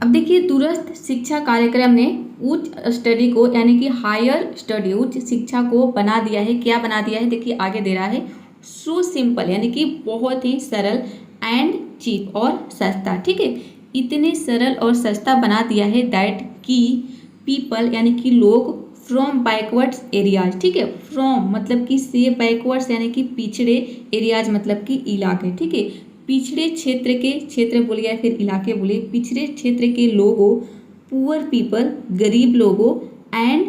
अब देखिए, दूरस्थ शिक्षा कार्यक्रम ने उच्च स्टडी को यानी कि हायर स्टडी, उच्च शिक्षा को बना दिया है। क्या बना दिया है? देखिए आगे दे रहा है, सो सिंपल यानी कि बहुत ही सरल, एंड चीप और सस्ता, ठीक है, इतने सरल और सस्ता बना दिया है दैट कि पीपल यानी कि लोग फ्रॉम बैकवर्ड्स एरियाज, ठीक है, फ्रॉम मतलब कि से, बैकवर्ड्स यानी कि पिछड़े, एरियाज मतलब कि इलाके, ठीक है, पिछड़े क्षेत्र के, क्षेत्र बोलिए या फिर इलाके बोलिए, पिछड़े क्षेत्र के लोगों, पुअर पीपल गरीब लोगों, and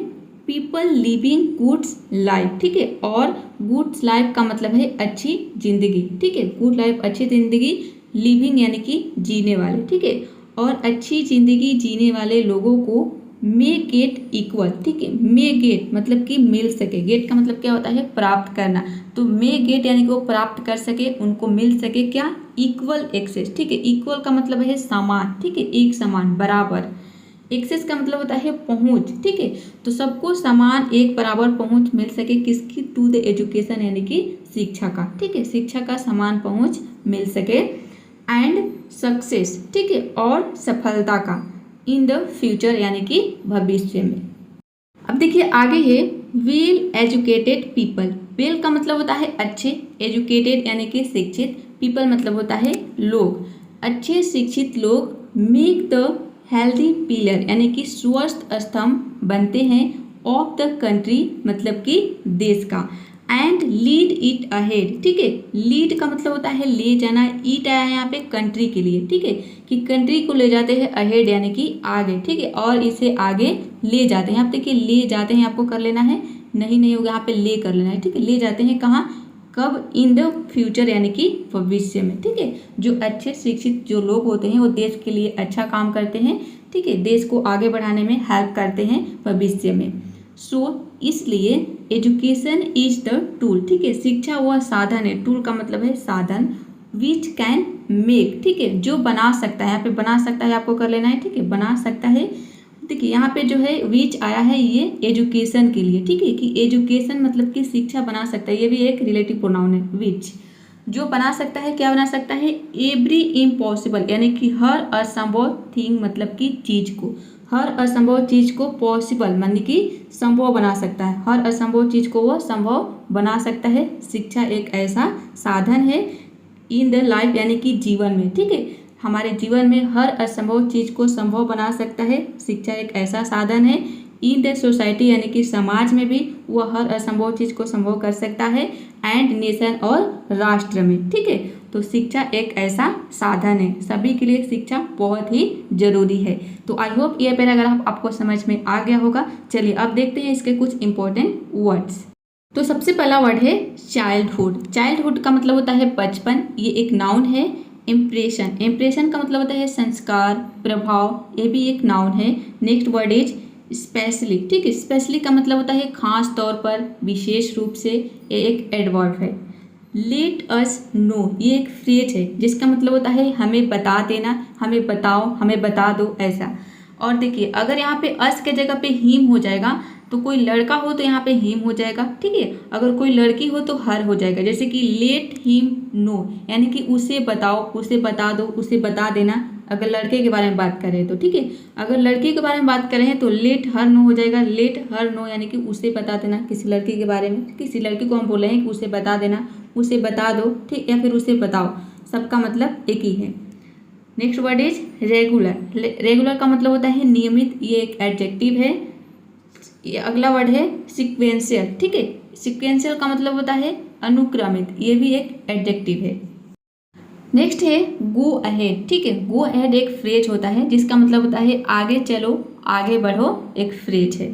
people living goods life, ठीक है, और गुड्स लाइफ का मतलब है अच्छी जिंदगी, ठीक है, गुड लाइफ अच्छी जिंदगी, लिविंग यानी कि जीने वाले, ठीक है, और अच्छी जिंदगी जीने वाले लोगों को मे गेट इक्वल, ठीक है, मे गेट मतलब कि मिल सके, गेट का मतलब क्या होता है? प्राप्त करना, तो मे गेट यानी कि वो प्राप्त कर सके, उनको मिल सके क्या? इक्वल एक्सेस, ठीक है, इक्वल का मतलब है समान, ठीक है, एक समान, बराबर। एक्सेस का मतलब होता है पहुंच, ठीक है, तो सबको समान एक बराबर पहुंच मिल सके, किसकी? टू द एजुकेशन यानी कि शिक्षा का, ठीक है, शिक्षा का समान पहुंच मिल सके। एंड सक्सेस, ठीक है, और सफलता का, इन द फ्यूचर यानी कि भविष्य में। अब देखिए आगे है वेल एजुकेटेड पीपल। वेल का मतलब होता है अच्छे, एजुकेटेड यानी कि शिक्षित, पीपल मतलब होता है लोग, अच्छे शिक्षित लोग मेक द हेल्दी पिलर यानी कि स्वस्थ स्तंभ बनते हैं, ऑफ द कंट्री मतलब कि देश का, एंड लीड इट अहेड, ठीक है, लीड का मतलब होता है ले जाना, ईट आया है यहाँ पे कंट्री के लिए, ठीक है, कि कंट्री को ले जाते हैं अहेड यानी कि आगे, ठीक है, और इसे आगे ले जाते हैं। यहाँ पे देखिए ले जाते हैं आपको कर लेना है, नहीं होगा, यहाँ पे ले कर लेना है, ठीक है, ले जाते हैं कहाँ? कब? इन द फ्यूचर यानी कि भविष्य में, ठीक है, जो अच्छे शिक्षित जो लोग होते हैं वो देश के लिए अच्छा काम करते हैं, ठीक है, देश को आगे बढ़ाने में हेल्प करते हैं भविष्य में। सो इसलिए एजुकेशन इज द टूल, ठीक है, शिक्षा वह साधन है, टूल का मतलब है साधन, विच कैन मेक, ठीक है, जो बना सकता है, यहाँ पे बना सकता है आपको कर लेना है, ठीक है, बना सकता है। देखिए यहाँ पे जो है विच आया है ये एजुकेशन के लिए, ठीक है, कि एजुकेशन मतलब कि शिक्षा बना सकता है, ये भी एक रिलेटिव प्रोनाउन है, विच, जो बना सकता है, क्या बना सकता है? एवरी इम्पॉसिबल यानी कि हर असंभव थिंग मतलब कि चीज को, हर असंभव चीज को पॉसिबल यानी कि संभव बना सकता है, हर असंभव चीज को वह संभव बना सकता है। शिक्षा एक ऐसा साधन है इन द लाइफ यानी कि जीवन में, ठीक है, हमारे जीवन में हर असंभव चीज को संभव बना सकता है, शिक्षा एक ऐसा साधन है। इन द सोसाइटी यानी कि समाज में भी वह हर असंभव चीज को संभव कर सकता है, एंड नेशन और राष्ट्र में, ठीक है, तो शिक्षा एक ऐसा साधन है, सभी के लिए शिक्षा बहुत ही जरूरी है। तो आई होप ये पैराग्राफ आपको समझ में आ गया होगा। चलिए अब देखते हैं इसके कुछ इंपॉर्टेंट वर्ड्स। तो सबसे पहला वर्ड है चाइल्डहुड। चाइल्डहुड का मतलब होता है बचपन, ये एक नाउन है। इम्प्रेशन, इम्प्रेशन का मतलब होता है संस्कार, प्रभाव, ये भी एक नाउन है। नेक्स्ट वर्ड इज स्पेशली, ठीक है, स्पेशली का मतलब होता है खास तौर पर, विशेष रूप से, ये एक एडवर्ब है। लेट अस नो, ये एक फ्रेज है जिसका मतलब होता है हमें बता देना, हमें बताओ, हमें बता दो, ऐसा। और देखिए अगर यहाँ पे अस के जगह पे हिम हो जाएगा तो कोई लड़का हो तो यहाँ पे हिम हो जाएगा, ठीक है। अगर कोई लड़की हो तो हर हो जाएगा, जैसे कि लेट हिम नो, यानी कि उसे बताओ, उसे बता दो, उसे बता देना। अगर लड़के के बारे में बात करें तो, ठीक है। अगर लड़की के बारे में बात करें हैं तो लेट हर नो हो जाएगा। लेट हर नो यानी कि उसे बता देना, किसी लड़की के बारे में, किसी लड़की को हम बोले हैं कि उसे बता देना, उसे बता दो, ठीक, या फिर उसे बताओ, सबका मतलब एक ही है। Next word is regular. Regular का मतलब होता है नियमित, ये एक एडजेक्टिव है। ये अगला वर्ड है सिक्वेंशियल, ठीक है। सिक्वेंशियल का मतलब होता है अनुक्रमित, ये भी एक एडजेक्टिव है। नेक्स्ट है गो अहेड, ठीक है। गो अहेड एक फ्रेज होता है जिसका मतलब होता है आगे चलो, आगे बढ़ो, एक फ्रेज है।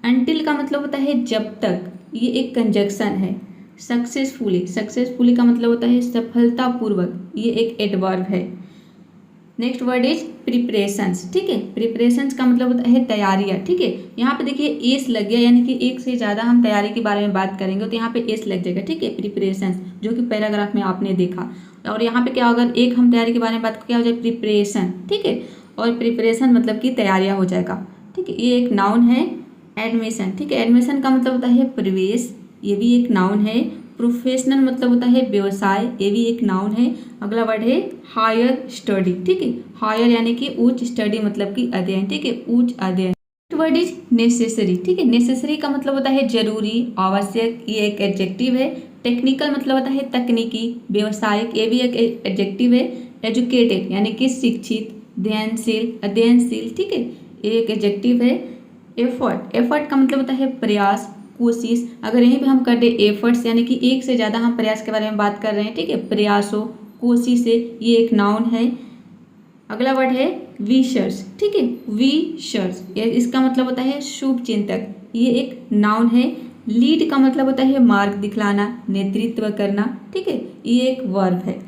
अंटिल का मतलब होता है जब तक, ये एक कंजक्शन है। सक्सेसफुली, सक्सेसफुली का मतलब होता है सफलतापूर्वक, ये एक एडवर्ब है। नेक्स्ट वर्ड इज प्रिपरेशंस, ठीक है। प्रिपरेशंस का मतलब होता है तैयारियां, ठीक है। यहाँ पे देखिए एस लग गया, यानी कि एक से ज़्यादा हम तैयारी के बारे में बात करेंगे तो यहाँ पे एस लग जाएगा, ठीक है। प्रिपरेशंस, जो कि पैराग्राफ में आपने देखा। और यहाँ पे क्या होगा, एक हम तैयारी के बारे में बात, क्या हो जाए, प्रिपरेशन, ठीक है। और प्रिपरेशन मतलब कि तैयारियाँ हो जाएगा, ठीक है। ये एक नाउन है। एडमिशन, ठीक है। एडमिशन का मतलब होता है प्रवेश, ये भी एक नाउन है। प्रोफेशनल मतलब होता है व्यवसाय, ये भी एक नाउन है। अगला वर्ड है हायर स्टडी, ठीक है। हायर यानी कि उच्च, स्टडी मतलब कि अध्ययन, ठीक है, उच्च अध्ययन। वर्ड इज नेसेसरी, ठीक है। नेसेसरी का मतलब होता है जरूरी, आवश्यक, ये एक एडजेक्टिव है। टेक्निकल मतलब होता है तकनीकी, व्यवसायिक, ये भी एक एडजेक्टिव है। एजुकेटेड यानी कि शिक्षित, ध्यानशील, अध्ययनशील, ठीक है, ये एक एडजेक्टिव है। एफर्ट, एफर्ट का मतलब होता है प्रयास, कोशिश। अगर यहीं पे हम कर दे एफर्ट्स, यानी कि एक से ज़्यादा हम प्रयास के बारे में बात कर रहे हैं, ठीक है, प्रयासों, कोशिश से, ये एक नाउन है। अगला वर्ड है विशर्स, ठीक है। विशर्स, ये इसका मतलब होता है शुभ चिंतक, ये एक नाउन है। लीड का मतलब होता है मार्ग दिखलाना, नेतृत्व करना, ठीक है, ये एक वर्ब है।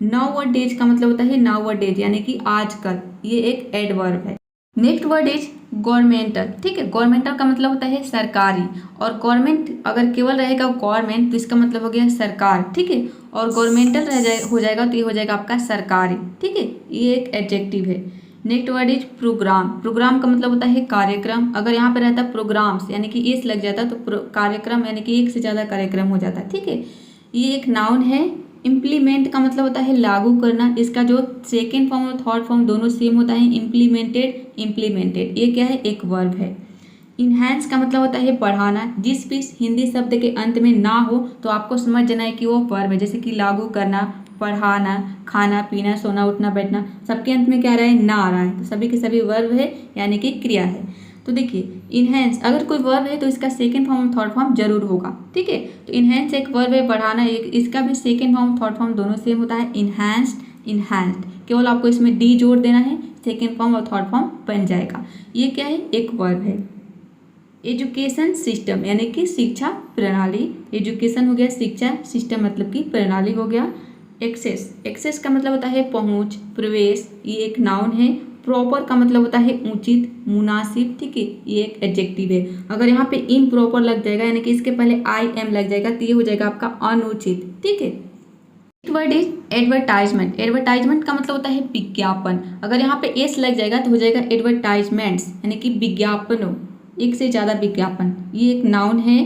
नाउ अ डेज का मतलब होता है नाउ अ डेज यानी कि आजकल, ये एक एडवर्ब है। नेक्स्ट वर्ड इज गवर्नमेंटल, ठीक है। गवर्नमेंटल का मतलब होता है सरकारी, और गवर्नमेंट अगर केवल रहेगा गवर्नमेंट तो इसका मतलब हो गया सरकार, ठीक है। और गवर्नमेंटल हो जाएगा तो ये हो जाएगा आपका सरकारी, ठीक है, ये एक एडजेक्टिव है। Next word is programme. Programme का मतलब होता है कार्यक्रम। अगर यहाँ पे रहता प्रोग्राम्स यानी कि एस लग जाता तो कार्यक्रम यानी कि एक से ज़्यादा कार्यक्रम हो जाता, ठीक है, ये एक नाउन है। इम्प्लीमेंट का मतलब होता है लागू करना, इसका जो सेकेंड फॉर्म और थर्ड फॉर्म दोनों सेम होता है, इम्प्लीमेंटेड, इम्प्लीमेंटेड, ये क्या है, एक वर्ब है। इन्हांस का मतलब होता है बढ़ाना, जिस भी हिंदी शब्द के अंत में ना हो तो आपको समझ जाना है कि वो वर्ब है, जैसे कि लागू करना, पढ़ाना, खाना पीना, सोना उठना बैठना, सबके अंत में क्या आ रहा है, ना आ रहा है, तो सभी के सभी वर्ब है यानी कि क्रिया है। तो देखिए इन्हेंस अगर कोई वर्ब है तो इसका सेकेंड फॉर्म थर्ड फॉर्म जरूर होगा, ठीक है। तो इन्हेंस एक वर्ब है, बढ़ाना एक, इसका भी सेकेंड फॉर्म थर्ड फॉर्म दोनों सेम होता है, इन्हांस्ड, इन्हांस्ड, केवल आपको इसमें डी जोड़ देना है, सेकेंड फॉर्म और थर्ड फॉर्म बन जाएगा। ये क्या है, एक वर्ब है। एजुकेशन सिस्टम यानी कि शिक्षा प्रणाली, एजुकेशन हो गया, शिक्षा, सिस्टम मतलब कि प्रणाली हो गया। एक्सेस, एक्सेस का मतलब होता है पहुंच, प्रवेश, ये एक नाउन है। प्रॉपर का मतलब होता है उचित, मुनासिब, ठीक है, ये एक एडजेक्टिव है। अगर यहाँ पे इम्प्रॉपर लग जाएगा यानी कि इसके पहले आई एम लग जाएगा तो ये हो जाएगा आपका अनुचित, ठीक है। Word is advertisement. एडवर्टाइजमेंट का मतलब होता है विज्ञापन। अगर यहाँ पे एस लग जाएगा तो हो जाएगा एडवर्टाइजमेंट्स यानी कि विज्ञापनों, एक से ज़्यादा विज्ञापन, ये एक नाउन है।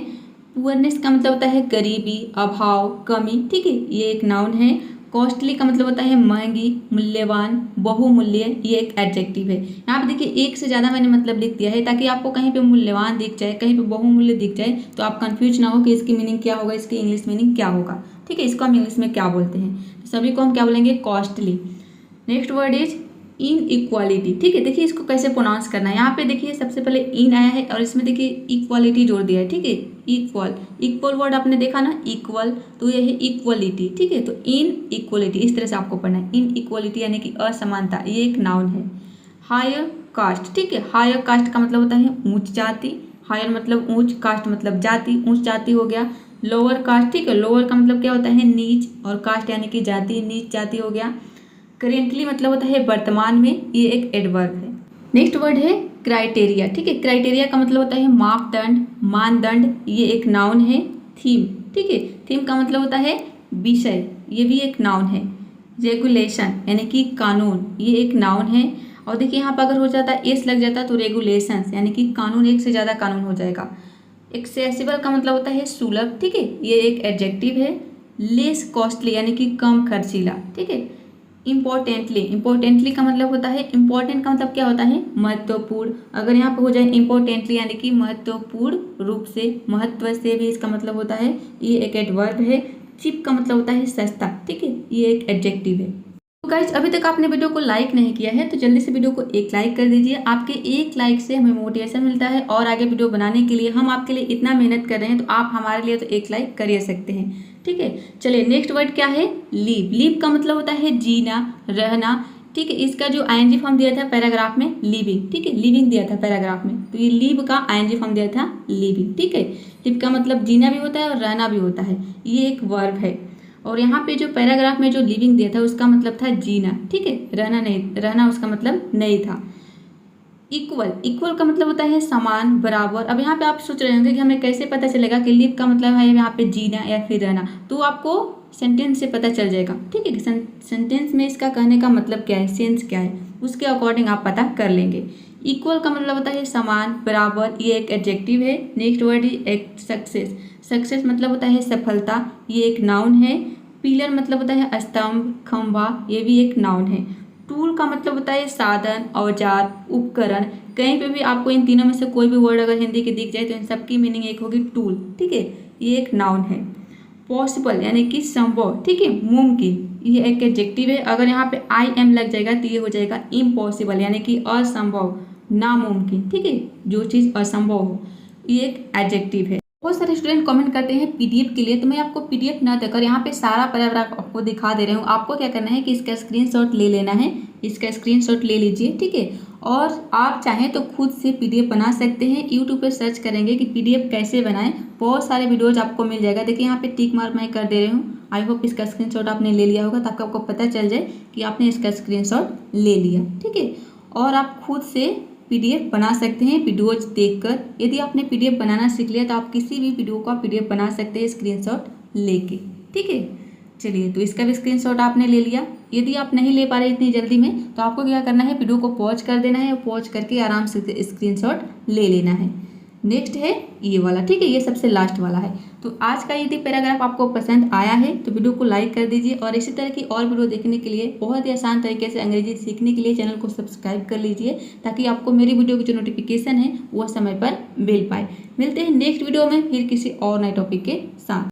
पुअरनेस का मतलब होता है गरीबी, अभाव, कमी, ठीक है, ये एक नाउन है। कॉस्टली का मतलब होता है महंगी, मूल्यवान, बहुमूल्य, ये एक एडजेक्टिव है। यहाँ पे देखिए एक से ज़्यादा मैंने मतलब लिख दिया है ताकि आपको कहीं पे मूल्यवान दिख जाए, कहीं पे बहुमूल्य दिख जाए तो आप कंफ्यूज ना हो कि इसकी मीनिंग क्या होगा, इसकी इंग्लिश मीनिंग क्या होगा, ठीक है, इसको हम इंग्लिश में क्या बोलते हैं, तो सभी को हम क्या बोलेंगे, costly. Next word is in equality, ठीक है। देखिए इसको कैसे प्रोनाउंस करना है, यहाँ पे देखिए सबसे पहले इन आया है और इसमें देखिए इक्वालिटी जोड़ दिया है, ठीक है। इक्वल, इक्वल वर्ड आपने देखा ना, इक्वल, तो ये है इक्वलिटी, ठीक है। तो इन इक्वलिटी इस तरह से आपको पढ़ना है। इन इक्वलिटी यानी कि असमानता, ये एक नाउन है। हायर कास्ट, ठीक है। हायर कास्ट का मतलब होता है ऊंच जाति, हायर मतलब ऊंच, कास्ट मतलब जाति, ऊंच जाति हो गया। लोअर कास्ट, ठीक है। लोअर का मतलब क्या होता है नीच, और कास्ट यानी कि जाति, नीच जाति हो गया। करेंटली मतलब होता है वर्तमान में, ये एक एडवर्ब है। नेक्स्ट वर्ड है क्राइटेरिया, ठीक है। क्राइटेरिया का मतलब होता है मापदंड, मानदंड, ये एक नाउन है। थीम, ठीक है। थीम का मतलब होता है विषय, ये भी एक नाउन है। रेगुलेशन यानी कि कानून, ये एक नाउन है। और देखिए यहाँ पर अगर हो जाता है एस लग जाता तो रेगुलेशंस यानी कि कानून, एक से ज़्यादा कानून हो जाएगा। एक्सेसिबल का मतलब होता है सुलभ, ठीक है, ये एक एडजेक्टिव है। लेस कॉस्टली यानी कि कम खर्चीला, ठीक है। इम्पोर्टेंटली, इम्पोर्टेंटली का मतलब होता है, इम्पोर्टेंट का मतलब क्या होता है महत्वपूर्ण। अगर यहाँ पे हो जाए इम्पोर्टेंटली यानी कि महत्वपूर्ण रूप से, महत्व से भी इसका मतलब होता है, ये एक एडवर्ब है। चीप का मतलब होता है सस्ता, ठीक है, ये एक एडजेक्टिव है। तो गाइज अभी तक आपने वीडियो को लाइक नहीं किया है तो जल्दी से वीडियो को एक लाइक कर दीजिए। आपके एक लाइक से हमें मोटिवेशन मिलता है और आगे वीडियो बनाने के लिए। हम आपके लिए इतना मेहनत कर रहे हैं तो आप हमारे लिए तो एक लाइक कर ही सकते हैं, ठीक है। चलिए नेक्स्ट वर्ड क्या है, लीव। लीव का मतलब होता है जीना, रहना, ठीक है। इसका जो आईएनजी फॉर्म दिया था पैराग्राफ में लिविंग, ठीक है, लिविंग दिया था पैराग्राफ में, तो ये लीव का आईएनजी फॉर्म दिया था लिविंग, ठीक है। लीव का मतलब जीना भी होता है और रहना भी होता है, ये एक वर्ब है। और यहाँ पे जो पैराग्राफ में जो लिविंग दिया था उसका मतलब था जीना, ठीक है, रहना नहीं, रहना उसका मतलब नहीं था। इक्वल, इक्वल का मतलब होता है समान, बराबर। अब यहाँ पे आप सोच रहे होंगे कि हमें कैसे पता चलेगा कि लिव का मतलब है यहाँ पे जीना या फिर रहना, तो आपको सेंटेंस से पता चल जाएगा, ठीक है। सेंटेंस में इसका कहने का मतलब क्या है, सेंस क्या है, उसके अकॉर्डिंग आप पता कर लेंगे। इक्वल का मतलब होता है समान, बराबर, ये एक एडजेक्टिव है। नेक्स्ट वर्ड है सक्सेस। सक्सेस मतलब होता है सफलता, ये एक नाउन है। पिलर मतलब होता है स्तंभ, खंभा, ये भी एक नाउन है। टूल का मतलब होता है साधन, औजार, उपकरण। कहीं पे भी आपको इन तीनों में से कोई भी वर्ड अगर हिंदी के दिख जाए तो इन सबकी मीनिंग एक होगी टूल, ठीक है, ये एक नाउन है। पॉसिबल यानी कि संभव, ठीक है, मुमकिन, ये एक एडजेक्टिव है। अगर यहाँ पे आई एम लग जाएगा तो ये हो जाएगा इम्पॉसिबल यानी कि असंभव, नामुमकिन, ठीक है, जो चीज़ असंभव हो, ये एक एडजेक्टिव है। बहुत सारे स्टूडेंट कमेंट करते हैं पीडीएफ के लिए, तो मैं आपको पीडीएफ ना देकर यहाँ पे सारा पैराग्राफ आपको दिखा दे रही हूँ। आपको क्या करना है कि इसका स्क्रीनशॉट ले लेना है, इसका स्क्रीनशॉट ले लीजिए, ठीक है। और आप चाहें तो खुद से पीडीएफ बना सकते हैं। यूट्यूब पे सर्च करेंगे कि पीडीएफ कैसे बनाएं, बहुत सारे वीडियोज आपको मिल जाएगा। देखिए यहाँ पे टिक मार्क मैं कर दे रही हूँ। आई होप इसका स्क्रीनशॉट आपने ले लिया होगा ताकि आपको पता चल जाए कि आपने इसका स्क्रीनशॉट ले लिया, ठीक है। और आप खुद से पीडीएफ बना सकते हैं वीडियोज देखकर। यदि आपने पीडीएफ बनाना सीख लिया तो आप किसी भी वीडियो का पीडीएफ बना सकते हैं स्क्रीनशॉट लेके, ठीक है। चलिए तो इसका भी स्क्रीनशॉट आपने ले लिया। यदि आप नहीं ले पा रहे इतनी जल्दी में तो आपको क्या करना है, वीडियो को पॉज कर देना है और पॉज करके आराम से स्क्रीनशॉट ले लेना है। नेक्स्ट है ये वाला, ठीक है, ये सबसे लास्ट वाला है। तो आज का यदि पैराग्राफ आपको पसंद आया है तो वीडियो को लाइक कर दीजिए और इसी तरह की और वीडियो देखने के लिए, बहुत ही आसान तरीके से अंग्रेजी सीखने के लिए चैनल को सब्सक्राइब कर लीजिए ताकि आपको मेरी वीडियो की जो नोटिफिकेशन है वो समय पर मिल पाए। मिलते हैं नेक्स्ट वीडियो में फिर किसी और नए टॉपिक के साथ।